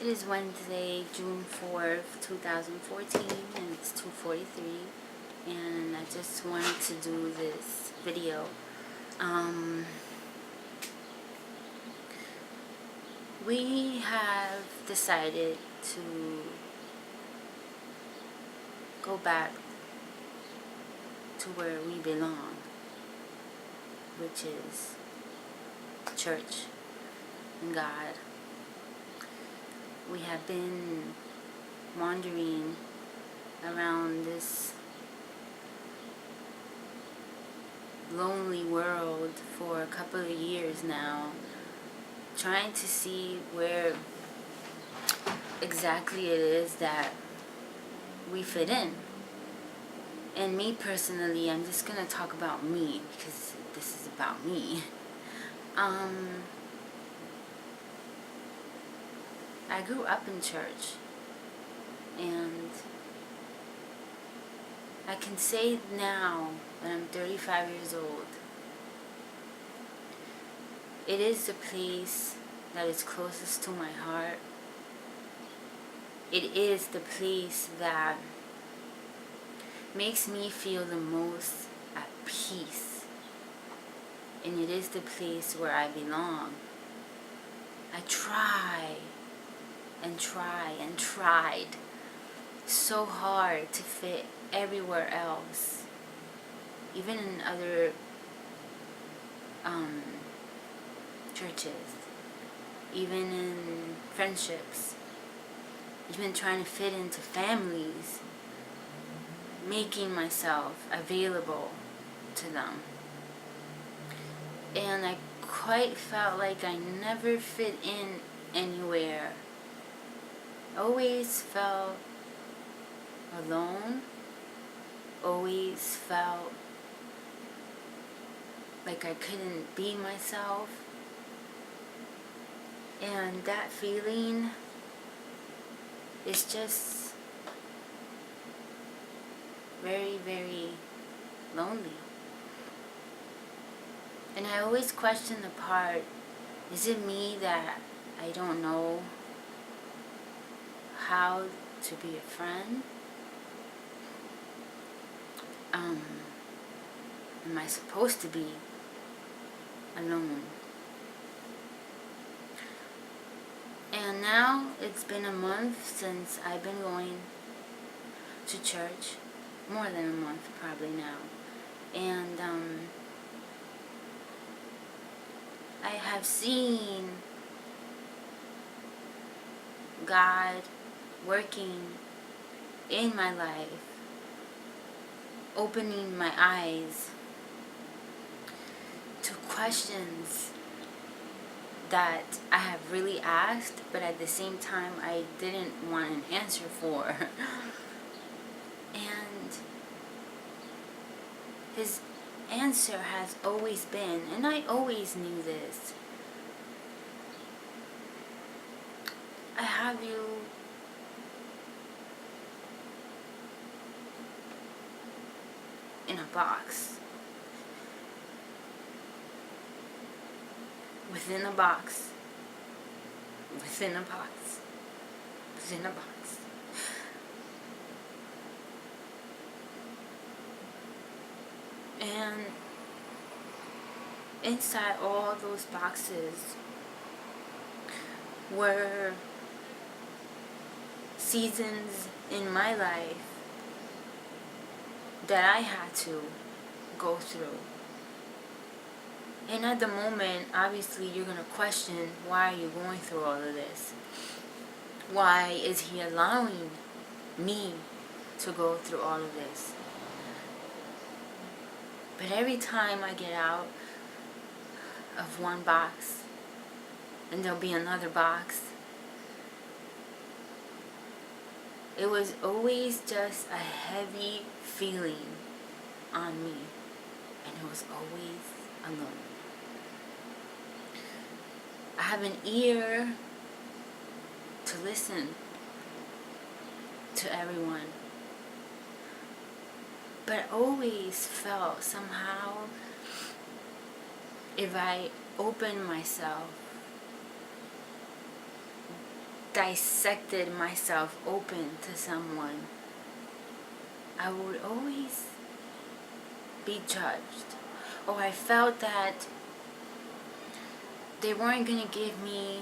It is Wednesday, June 4th, 2014, and it's 2:43, and I just wanted to do this video. We have decided to go back to where we belong, which is church and God. We have been wandering around this lonely world for a couple of years now, trying to see where exactly it is that we fit in. And me personally, I'm just gonna talk about me because this is about me. I grew up in church, and I can say now that I'm 35 years old, it is the place that is closest to my heart. It is the place that makes me feel the most at peace. And it is the place where I belong. I tried so hard to fit everywhere else, even in other churches, even in friendships, even trying to fit into families, making myself available to them. And I quite felt like I never fit in anywhere. Always felt alone, always felt like I couldn't be myself. And that feeling is just very, very lonely. And I always question the part, is it me that I don't know how to be a friend? Am I supposed to be alone? And now it's been a month since I've been going to church, more than a month probably now, and I have seen God working in my life, opening my eyes to questions that I have really asked, but at the same time I didn't want an answer for. And His answer has always been, and I always knew this, I have you in a box. Within a box. Within a box. Within a box. And inside all those boxes were seasons in my life that I had to go through. And at the moment, obviously, you're going to question, why are you going through all of this? Why is He allowing me to go through all of this? But every time I get out of one box, and there'll be another box, it was always just a heavy feeling on me, and it was always alone. I have an ear to listen to everyone, but I always felt somehow if I open myself dissected myself open to someone, I would always be judged. Or I felt that they weren't going to give me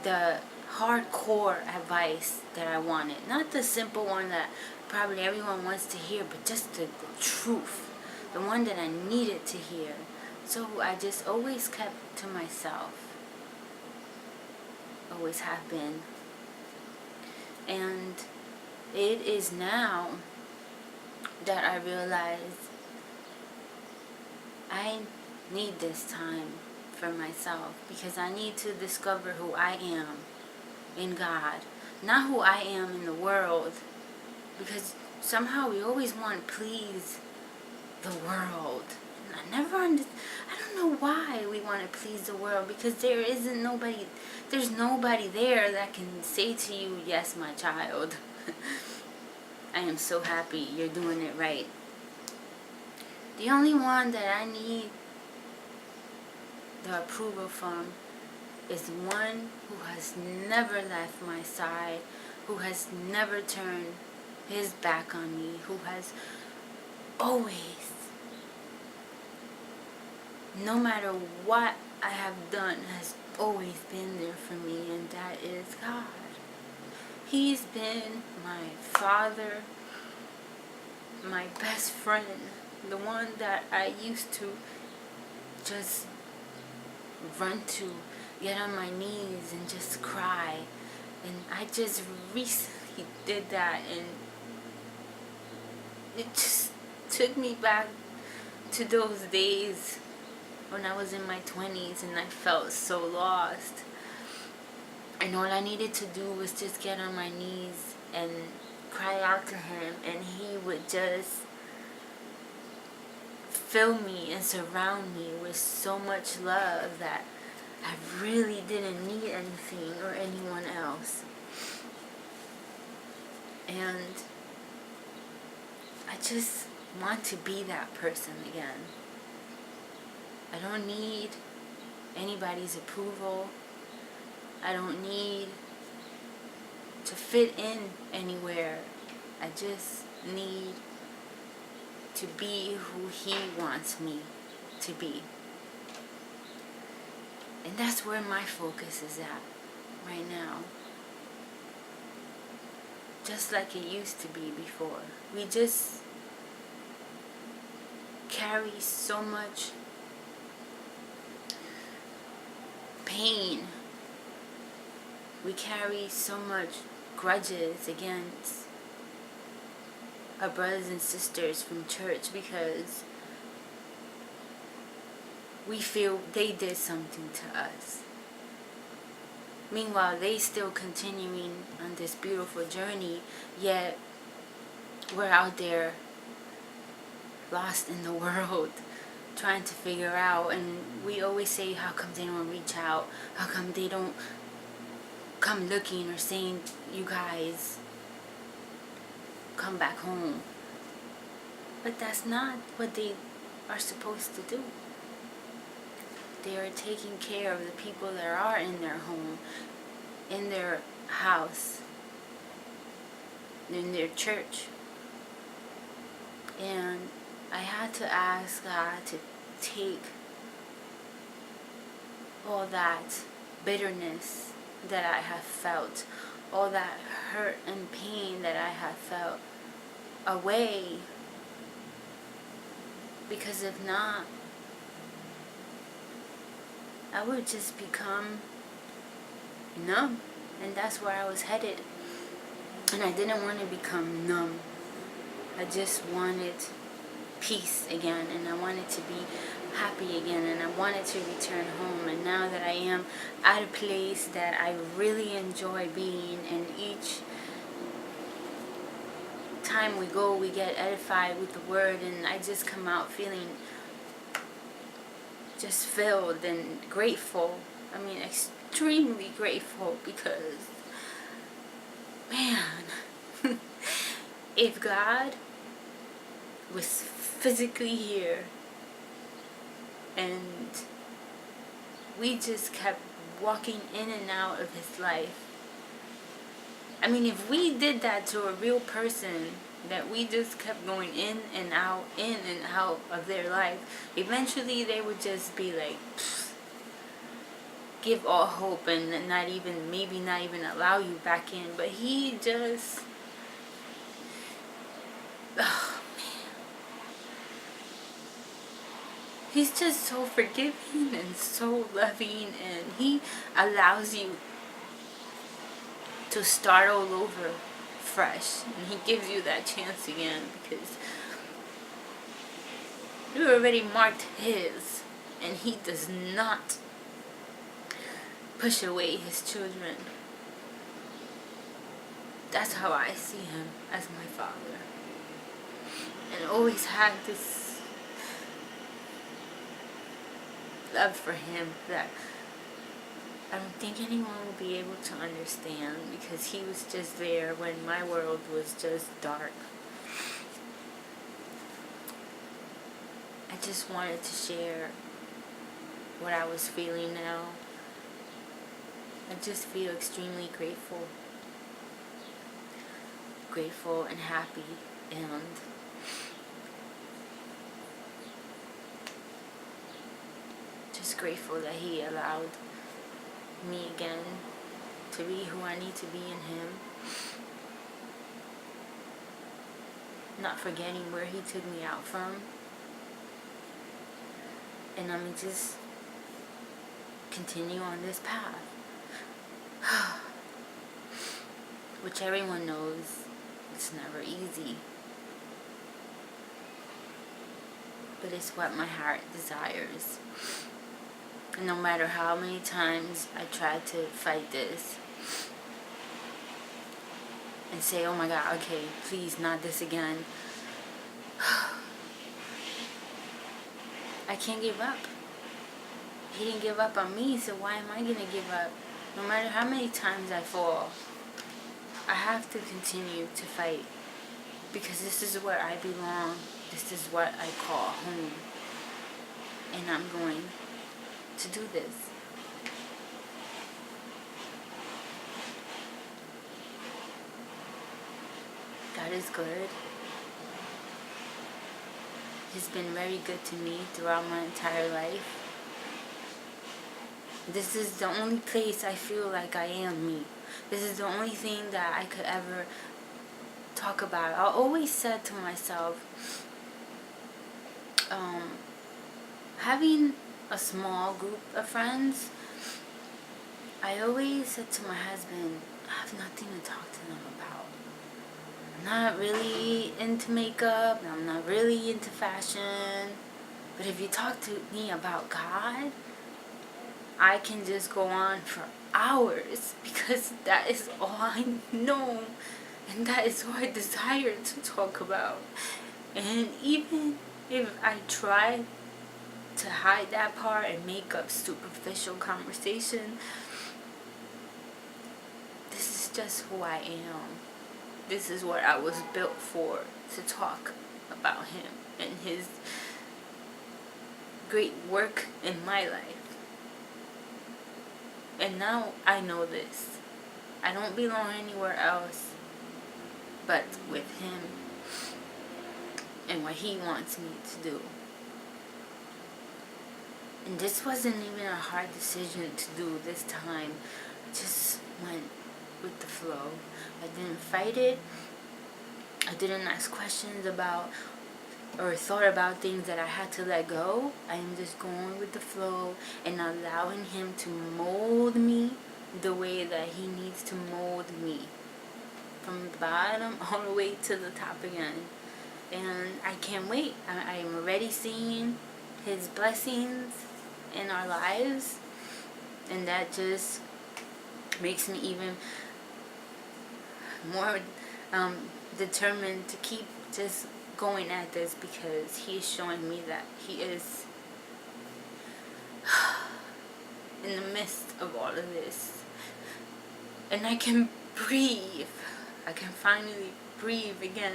the hardcore advice that I wanted. Not the simple one that probably everyone wants to hear, but just the truth. The one that I needed to hear. So I just always kept to myself. Always have been. And it is now that I realize I need this time for myself, because I need to discover who I am in God, not who I am in the world, because somehow we always want to please the world. And I don't know why we want to please the world, because there's nobody there that can say to you, yes, my child, I am so happy you're doing it right. The only one that I need the approval from is one who has never left my side, who has never turned his back on me, who has always, no matter what I have done, has always been there for me, and that is God. He's been my father, my best friend, the one that I used to just run to, get on my knees and just cry. And I just recently did that, and it just took me back to those days when I was in my 20s and I felt so lost. And all I needed to do was just get on my knees and cry out to him, and he would just fill me and surround me with so much love that I really didn't need anything or anyone else. And I just want to be that person again. I don't need anybody's approval. I don't need to fit in anywhere. I just need to be who he wants me to be. And that's where my focus is at right now. Just like it used to be before. We just carry so much pain. We carry so much grudges against our brothers and sisters from church because we feel they did something to us. Meanwhile, they still continuing on this beautiful journey, yet we're out there lost in the world trying to figure out. And we always say, how come they don't reach out? How come they don't come looking or saying, you guys come back home? But that's not what they are supposed to do. They are taking care of the people that are in their home, in their house, in their church. And I had to ask God to take all that bitterness that I have felt, all that hurt and pain that I have felt away. Because if not, I would just become numb. And that's where I was headed. And I didn't want to become numb. I just wanted peace again. And I wanted to be happy again. And I wanted to return home. And now that I am at a place that I really enjoy being, and each time we go, we get edified with the word. And I just come out feeling just filled and grateful. I mean, extremely grateful, because, man, if God was physically here and we just kept walking in and out of his life. I mean, if we did that to a real person, that we just kept going in and out of their life, eventually they would just be like, give all hope and maybe not even allow you back in. But he just, oh man, he's just so forgiving and so loving, and he allows you to start all over fresh, and he gives you that chance again because you already marked his, and he does not push away his children. That's how I see him, as my father, and always had this love for him that I don't think anyone will be able to understand, because he was just there when my world was just dark. I just wanted to share what I was feeling now. I just feel extremely grateful and happy, and just grateful that he allowed me again to be who I need to be in him, not forgetting where he took me out from, and I'm just continue on this path, which everyone knows it's never easy, but it's what my heart desires. And no matter how many times I try to fight this and say, oh my God, okay, please, not this again, I can't give up. He didn't give up on me, so why am I going to give up? No matter how many times I fall, I have to continue to fight, because this is where I belong. This is what I call home. And I'm going to do this. God is good. He's been very good to me throughout my entire life. This is the only place I feel like I am me. This is the only thing that I could ever talk about. I always said to myself, having a small group of friends, I always said to my husband, I have nothing to talk to them about. I'm not really into makeup, I'm not really into fashion, but if you talk to me about God, I can just go on for hours, because that is all I know, and that is all I desire to talk about. And even if I try to hide that part and make up superficial conversation, this is just who I am. This is what I was built for, to talk about him and his great work in my life. And now I know this. I don't belong anywhere else but with him and what he wants me to do. And this wasn't even a hard decision to do this time. I just went with the flow. I didn't fight it. I didn't ask questions about or thought about things that I had to let go. I am just going with the flow and allowing him to mold me the way that he needs to mold me, from the bottom all the way to the top again. And I can't wait. I am already seeing his blessings in our lives, and that just makes me even more determined to keep just going at this, because he is showing me that he is in the midst of all of this, and I can breathe. I can finally breathe again.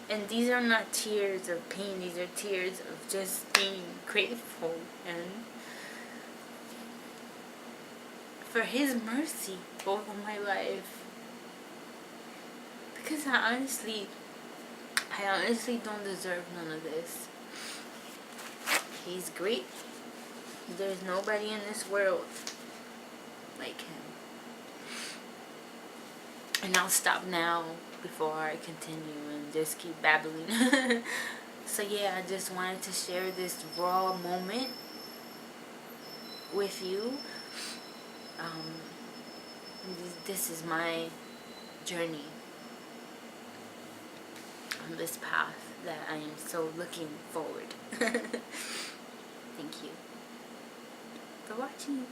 And these are not tears of pain, these are tears of just being grateful. And for His mercy over my life. Because I honestly don't deserve none of this. He's great. There's nobody in this world like Him. And I'll stop now before I continue and just keep babbling. So yeah, I just wanted to share this raw moment with you. This is my journey on this path that I am so looking forward. Thank you for watching.